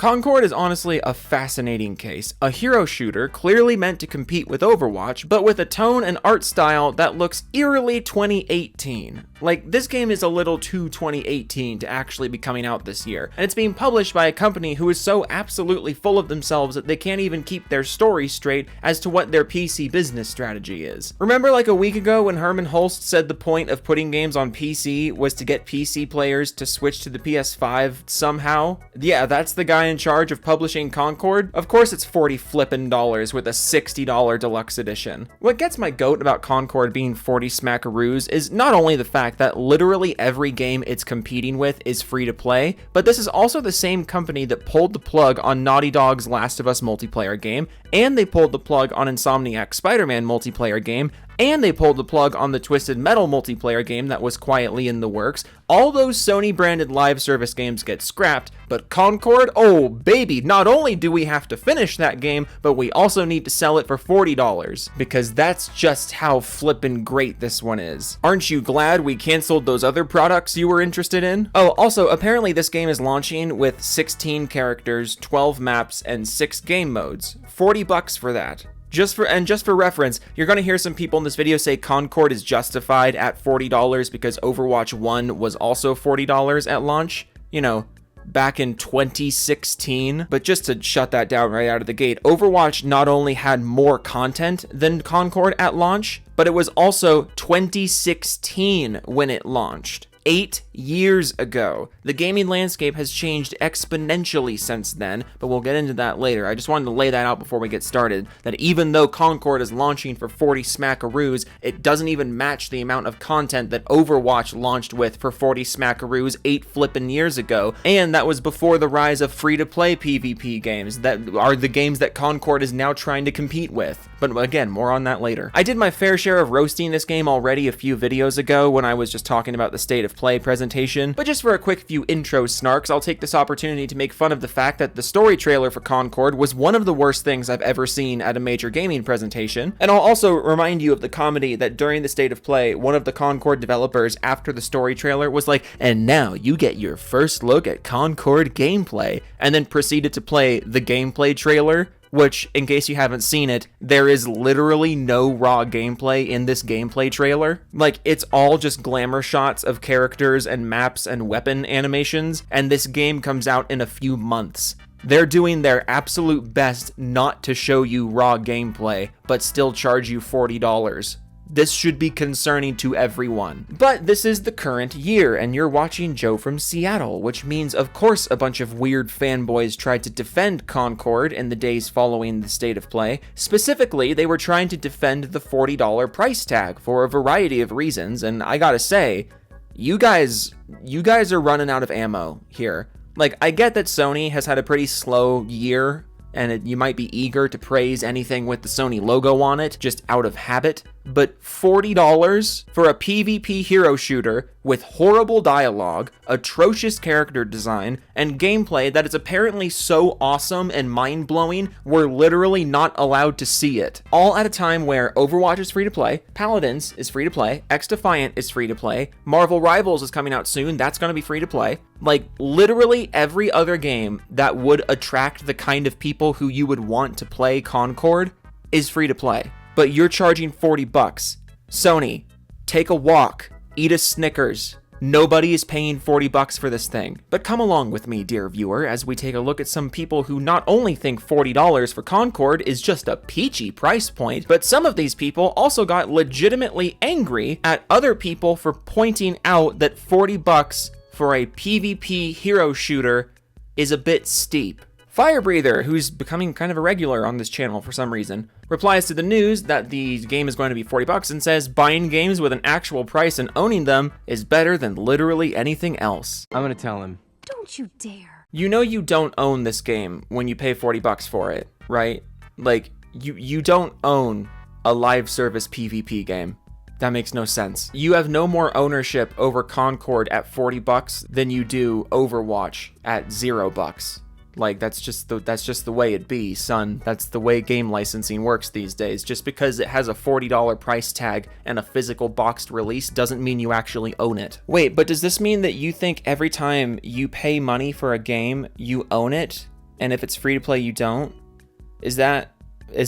Concord is honestly a fascinating case, a hero shooter clearly meant to compete with Overwatch, but with a tone and art style that looks eerily 2018. Like, this game is a little too 2018 to actually be coming out this year, and it's being published by a company who is so absolutely full of themselves that they can't even keep their story straight as to what their PC business strategy is. Remember like a week ago when Herman Hulst said the point of putting games on PC was to get PC players to switch to the PS5 somehow? Yeah, that's the guy in charge of publishing Concord. Of course it's $40 flippin' with a $60 deluxe edition. What gets my goat about Concord being 40 smackaroos is not only the fact that literally every game it's competing with is free to play, but this is also the same company that pulled the plug on Naughty Dog's Last of Us multiplayer game, and they pulled the plug on Insomniac's Spider-Man multiplayer game, and they pulled the plug on the Twisted Metal multiplayer game that was quietly in the works. All those Sony branded live service games get scrapped, but Concord, oh baby, not only do we have to finish that game, but we also need to sell it for $40, because that's just how flippin' great this one is. Aren't you glad we canceled those other products you were interested in? Oh, also, apparently this game is launching with 16 characters, 12 maps, and 6 game modes. $40 for that. Just for reference, you're going to hear some people in this video say Concord is justified at $40 because Overwatch 1 was also $40 at launch. You know, back in 2016. But just to shut that down right out of the gate, Overwatch not only had more content than Concord at launch, but it was also 2016 when it launched. 8 years ago. The gaming landscape has changed exponentially since then, but we'll get into that later. I just wanted to lay that out before we get started, that even though Concord is launching for 40 smackaroos, it doesn't even match the amount of content that Overwatch launched with for 40 smackaroos 8 flippin' years ago, and that was before the rise of free-to-play PvP games that are the games that Concord is now trying to compete with. But again, more on that later. I did my fair share of roasting this game already a few videos ago when I was just talking about the State of Play presentation, but just for a quick few intro snarks, I'll take this opportunity to make fun of the fact that the story trailer for Concord was one of the worst things I've ever seen at a major gaming presentation, and I'll also remind you of the comedy that during the State of Play, one of the Concord developers after the story trailer was like, and now you get your first look at Concord gameplay, and then proceeded to play the gameplay trailer, which, in case you haven't seen it, there is literally no raw gameplay in this gameplay trailer. Like, it's all just glamour shots of characters and maps and weapon animations, and this game comes out in a few months. They're doing their absolute best not to show you raw gameplay, but still charge you $40. This should be concerning to everyone. But this is the current year, and you're watching Joe from Seattle, which means, of course, a bunch of weird fanboys tried to defend Concord in the days following the State of Play. Specifically, they were trying to defend the $40 price tag for a variety of reasons, and I gotta say, you guys are running out of ammo here. Like, I get that Sony has had a pretty slow year, and you might be eager to praise anything with the Sony logo on it, just out of habit, but $40 for a PvP hero shooter with horrible dialogue, atrocious character design, and gameplay that is apparently so awesome and mind-blowing, we're literally not allowed to see it. All at a time where Overwatch is free-to-play, Paladins is free-to-play, X-Defiant is free-to-play, Marvel Rivals is coming out soon, that's gonna be free-to-play. Like, literally every other game that would attract the kind of people who you would want to play Concord is free-to-play. But you're charging $40. Sony, take a walk, eat a Snickers. Nobody is paying $40 for this thing. But come along with me, dear viewer, as we take a look at some people who not only think $40 for Concord is just a peachy price point, but some of these people also got legitimately angry at other people for pointing out that $40 for a PvP hero shooter is a bit steep. Firebreather, who's becoming kind of a regular on this channel for some reason, replies to the news that the game is going to be $40 and says buying games with an actual price and owning them is better than literally anything else. I'm gonna tell him. Don't you dare. You know you don't own this game when you pay $40 for it, right? Like, you don't own a live service PvP game. That makes no sense. You have no more ownership over Concord at $40 than you do Overwatch at $0. Like, that's just the way it be, son. That's the way game licensing works these days. Just because it has a $40 price tag and a physical boxed release doesn't mean you actually own it. Wait, but does this mean that you think every time you pay money for a game, you own it? and if it's free to play, you don't? Is that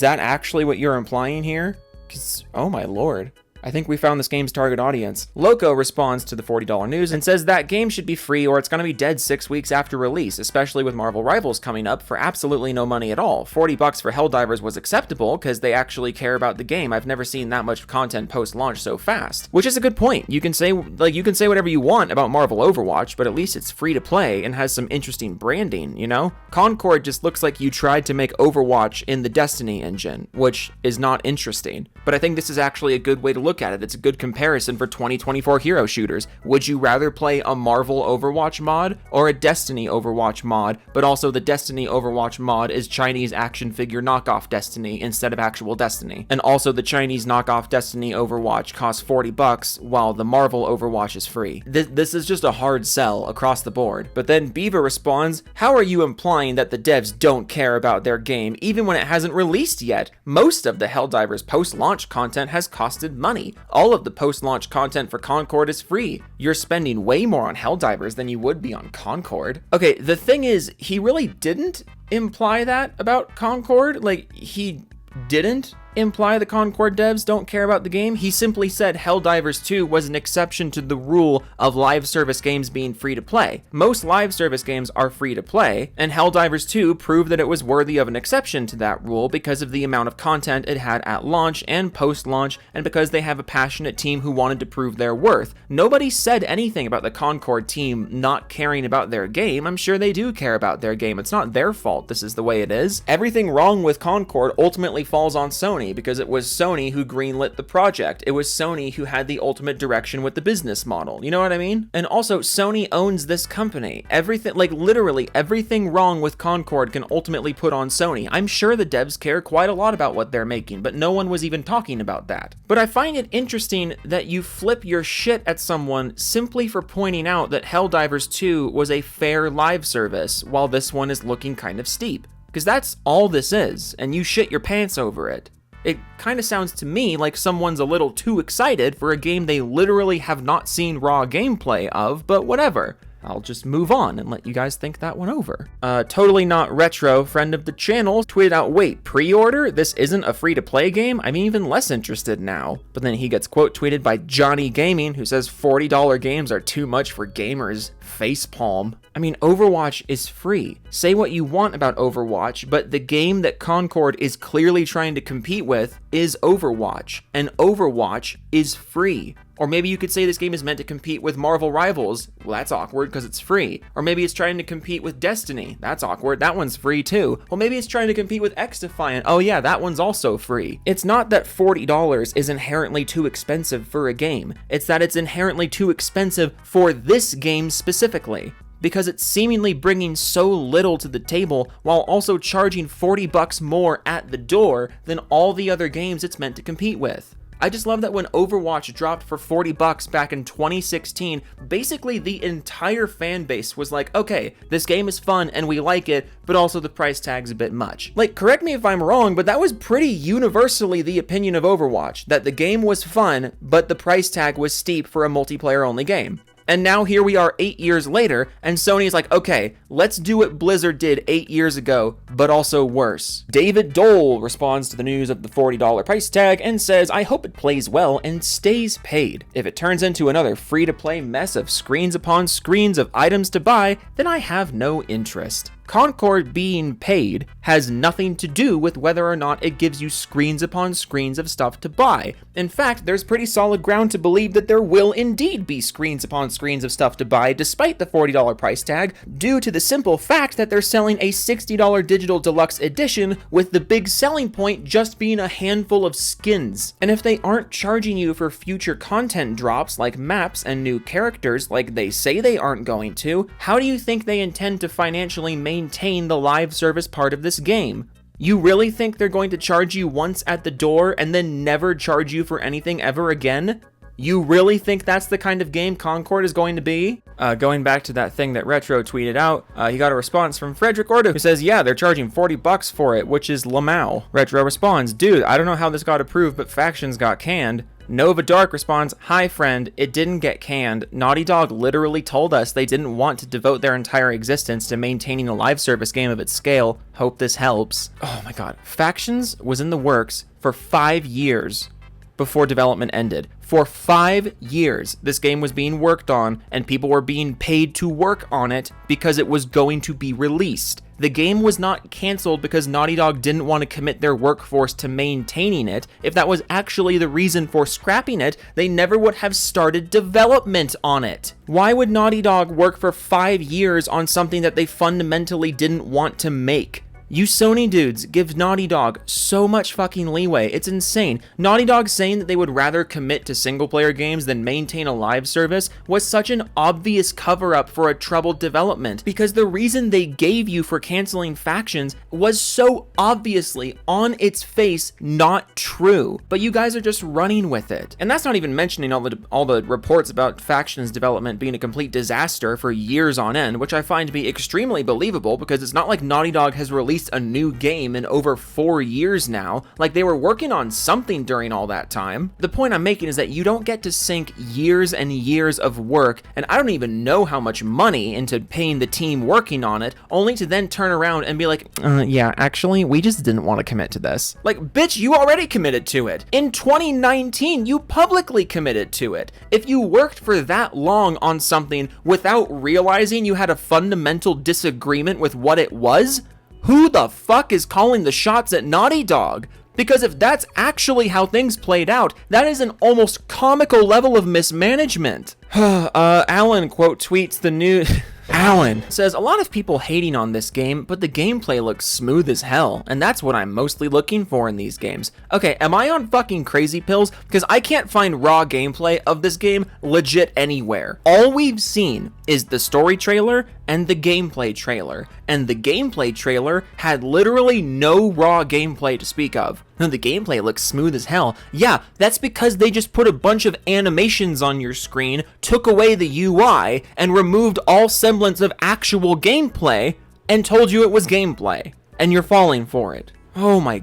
actually what you're implying here? 'Cause, oh my lord. I think we found this game's target audience. Loco responds to the $40 news and says that game should be free or it's gonna be dead 6 weeks after release, especially with Marvel Rivals coming up for absolutely no money at all. $40 for Helldivers was acceptable because they actually care about the game. I've never seen that much content post-launch so fast. Which is a good point. You can say whatever you want about Marvel Overwatch, but at least it's free to play and has some interesting branding, you know? Concord just looks like you tried to make Overwatch in the Destiny engine, which is not interesting. But I think this is actually a good way to look at it. It's a good comparison for 2024 hero shooters. Would you rather play a Marvel Overwatch mod or a Destiny Overwatch mod, but also the Destiny Overwatch mod is Chinese action figure knockoff Destiny instead of actual Destiny? And also the Chinese knockoff Destiny Overwatch costs $40 while the Marvel Overwatch is free. This is just a hard sell across the board. But then Beaver responds, how are you implying that the devs don't care about their game even when it hasn't released yet? Most of the Helldivers post-launch content has costed money. All of the post-launch content for Concord is free. You're spending way more on Helldivers than you would be on Concord. Okay, the thing is, he really didn't imply that about Concord. Like, he didn't imply the Concord devs don't care about the game. He simply said Helldivers 2 was an exception to the rule of live service games being free to play. Most live service games are free to play, and Helldivers 2 proved that it was worthy of an exception to that rule because of the amount of content it had at launch and post-launch, and because they have a passionate team who wanted to prove their worth. Nobody said anything about the Concord team not caring about their game. I'm sure they do care about their game. It's not their fault this is the way it is. Everything wrong with Concord ultimately falls on Sony, because it was Sony who greenlit the project. It was Sony who had the ultimate direction with the business model. You know what I mean? And also, Sony owns this company. Everything, like literally everything wrong with Concord can ultimately put on Sony. I'm sure the devs care quite a lot about what they're making, but no one was even talking about that. But I find it interesting that you flip your shit at someone simply for pointing out that Helldivers 2 was a fair live service, while this one is looking kind of steep. Because that's all this is, and you shit your pants over it. It kind of sounds to me like someone's a little too excited for a game they literally have not seen raw gameplay of, but whatever. I'll just move on and let you guys think that one over. Totally Not Retro, friend of the channel, tweeted out, wait, pre-order? This isn't a free-to-play game? I'm even less interested now. But then he gets quote tweeted by Johnny Gaming, who says $40 games are too much for gamers. Facepalm. I mean, Overwatch is free. Say what you want about Overwatch, but the game that Concord is clearly trying to compete with is Overwatch, and Overwatch is free. Or maybe you could say this game is meant to compete with Marvel Rivals. Well, that's awkward because it's free. Or maybe it's trying to compete with Destiny. That's awkward. That one's free too. Well, maybe it's trying to compete with X-Defiant. Oh yeah, that one's also free. It's not that $40 is inherently too expensive for a game. It's that it's inherently too expensive for this game specifically, because it's seemingly bringing so little to the table while also charging $40 more at the door than all the other games it's meant to compete with. I just love that when Overwatch dropped for $40 back in 2016, basically the entire fan base was like, okay, this game is fun and we like it, but also the price tag's a bit much. Like, correct me if I'm wrong, but that was pretty universally the opinion of Overwatch, that the game was fun, but the price tag was steep for a multiplayer-only game. And now here we are 8 years later, and Sony's like, okay, let's do what Blizzard did 8 years ago, but also worse. David Dole responds to the news of the $40 price tag and says, I hope it plays well and stays paid. If it turns into another free-to-play mess of screens upon screens of items to buy, then I have no interest. Concord being paid has nothing to do with whether or not it gives you screens upon screens of stuff to buy. In fact, there's pretty solid ground to believe that there will indeed be screens upon screens of stuff to buy despite the $40 price tag, due to the simple fact that they're selling a $60 digital deluxe edition, with the big selling point just being a handful of skins. And if they aren't charging you for future content drops like maps and new characters like they say they aren't going to, how do you think they intend to financially maintain the live service part of this game? You really think they're going to charge you once at the door and then never charge you for anything ever again? You really think that's the kind of game Concord is going to be? Going back to that thing that Retro tweeted out, he got a response from Frederick Ordo, who says, yeah, they're charging $40 for it, which is Lamau. Retro responds, dude, I don't know how this got approved, but factions got canned. Nova Dark responds, "Hi friend, it didn't get canned. Naughty Dog literally told us they didn't want to devote their entire existence to maintaining a live service game of its scale. Hope this helps." Oh my god. Factions was in the works for 5 years before development ended. For 5 years, this game was being worked on, and people were being paid to work on it because it was going to be released. The game was not canceled because Naughty Dog didn't want to commit their workforce to maintaining it. If that was actually the reason for scrapping it, they never would have started development on it. Why would Naughty Dog work for 5 years on something that they fundamentally didn't want to make? You Sony dudes give Naughty Dog so much fucking leeway. It's insane. Naughty Dog saying that they would rather commit to single-player games than maintain a live service was such an obvious cover-up for a troubled development, because the reason they gave you for canceling Factions was so obviously, on its face, not true. But you guys are just running with it. And that's not even mentioning all the reports about Factions development being a complete disaster for years on end, which I find to be extremely believable, because it's not like Naughty Dog has released a new game in over 4 years now. Like, they were working on something during all that time. The point I'm making is that you don't get to sink years and years of work, and I don't even know how much money, into paying the team working on it, only to then turn around and be like, yeah, actually, we just didn't want to commit to this. Like, bitch, you already committed to it. In 2019, you publicly committed to it. If you worked for that long on something without realizing you had a fundamental disagreement with what it was, who the fuck is calling the shots at Naughty Dog? Because if that's actually how things played out, that is an almost comical level of mismanagement. Alan quote tweets the new... Alan says, "A lot of people hating on this game, but the gameplay looks smooth as hell, and that's what I'm mostly looking for in these games." Okay, am I on fucking crazy pills? Because I can't find raw gameplay of this game legit anywhere. All we've seen is the story trailer and the gameplay trailer, and the gameplay trailer had literally no raw gameplay to speak of. The gameplay looks smooth as hell. Yeah, that's because they just put a bunch of animations on your screen, took away the UI, and removed all semblance of actual gameplay, and told you it was gameplay. And you're falling for it. Oh my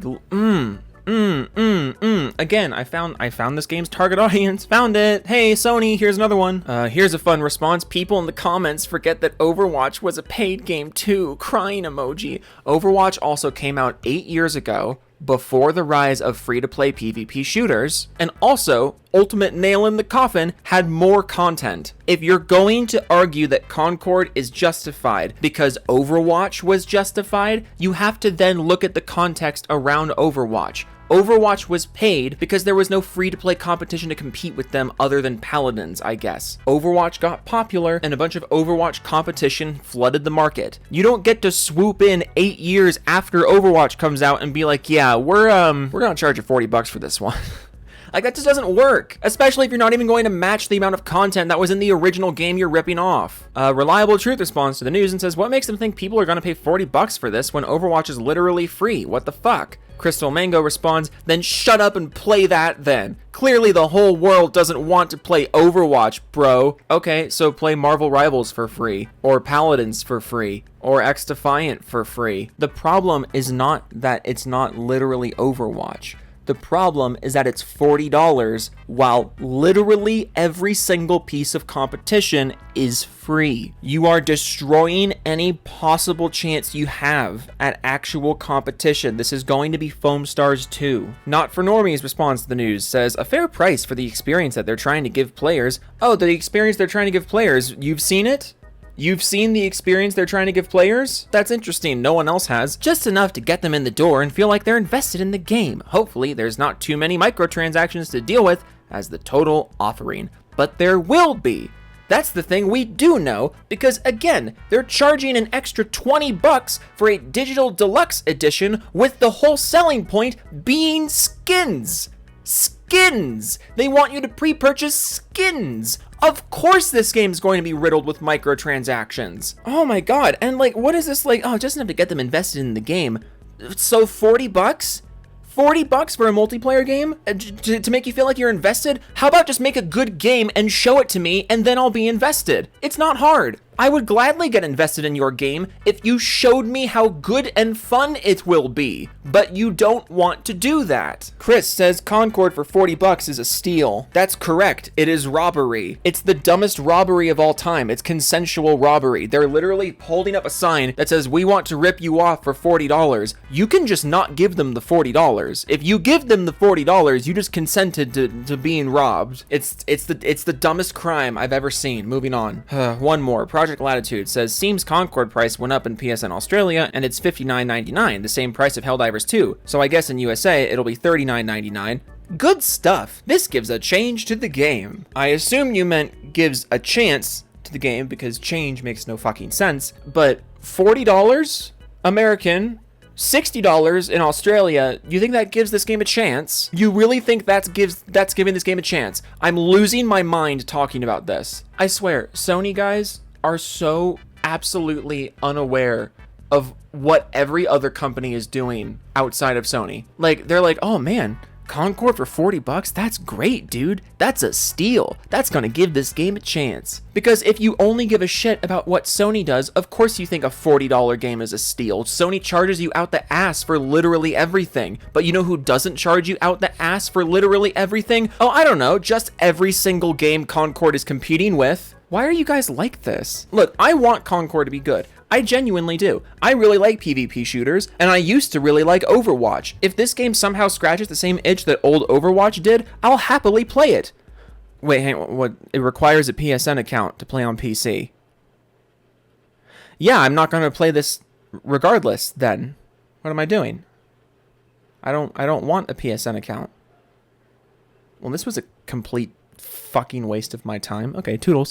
Again, I found this game's target audience. Found it. Hey, Sony, here's another one. Here's a fun response. People in the comments forget that Overwatch was a paid game too. Crying emoji. Overwatch also came out 8 years ago, before the rise of free-to-play PvP shooters, and also, ultimate nail in the coffin, had more content. If you're going to argue that Concord is justified because Overwatch was justified, you have to then look at the context around Overwatch. Overwatch was paid because there was no free-to-play competition to compete with them other than Paladins, I guess. Overwatch got popular, and a bunch of Overwatch competition flooded the market. You don't get to swoop in 8 years after Overwatch comes out and be like, yeah, we're gonna charge you $40 for this one. Like, that just doesn't work, especially if you're not even going to match the amount of content that was in the original game you're ripping off. Reliable Truth responds to the news and says, "What makes them think people are gonna pay $40 for this when Overwatch is literally free? What the fuck?" Crystal Mango responds, "Then shut up and play that then. Clearly the whole world doesn't want to play Overwatch, bro." Okay, so play Marvel Rivals for free, or Paladins for free, or X Defiant for free. The problem is not that it's not literally Overwatch. The problem is that it's $40 while literally every single piece of competition is free. You are destroying any possible chance you have at actual competition. This is going to be Foam Stars 2. Not for Normies responds to the news, says, "A fair price for the experience that they're trying to give players." Oh, the experience they're trying to give players, you've seen it? You've seen the experience they're trying to give players? That's interesting, no one else has. Just enough to get them in the door and feel like they're invested in the game. Hopefully there's not too many microtransactions to deal with as the total offering. But there will be. That's the thing we do know, because again, they're charging an extra $20 for a digital deluxe edition, with the whole selling point being skins. Skins! They want you to pre-purchase skins! Of course this game's going to be riddled with microtransactions. Oh my god, and like, what is this like? Oh, just enough to get them invested in the game. So $40? $40 for a multiplayer game to make you feel like you're invested? How about just make a good game and show it to me, and then I'll be invested? It's not hard. I would gladly get invested in your game if you showed me how good and fun it will be, but you don't want to do that. Chris says Concord for $40 is a steal. That's correct. It is robbery. It's the dumbest robbery of all time. It's consensual robbery. They're literally holding up a sign that says, we want to rip you off for $40. You can just not give them the $40. If you give them the $40, you just consented to being robbed. It's the dumbest crime I've ever seen. Moving on. One more. Project Latitude says, seems Concord price went up in PSN Australia and it's $59.99, the same price of Helldivers 2. So I guess in USA it'll be $39.99. Good stuff. This gives a change to the game. I assume you meant gives a chance to the game because change makes no fucking sense, but $40 American, $60 in Australia, you think that gives this game a chance? You really think that's giving this game a chance? I'm losing my mind talking about this. I swear, Sony guys are so absolutely unaware of what every other company is doing outside of Sony. Like, they're like, oh man, Concord for $40? That's great, dude. That's a steal. That's gonna give this game a chance. Because if you only give a shit about what Sony does, of course you think a $40 game is a steal. Sony charges you out the ass for literally everything. But you know who doesn't charge you out the ass for literally everything? Oh, I don't know, just every single game Concord is competing with. Why are you guys like this? Look, I want Concord to be good. I genuinely do. I really like PvP shooters, and I used to really like Overwatch. If this game somehow scratches the same itch that old Overwatch did, I'll happily play it. Wait, hang on, what? It requires a PSN account to play on PC. Yeah, I'm not going to play this regardless, then. What am I doing? I don't want a PSN account. Well, this was a complete fucking waste of my time. Okay, toodles.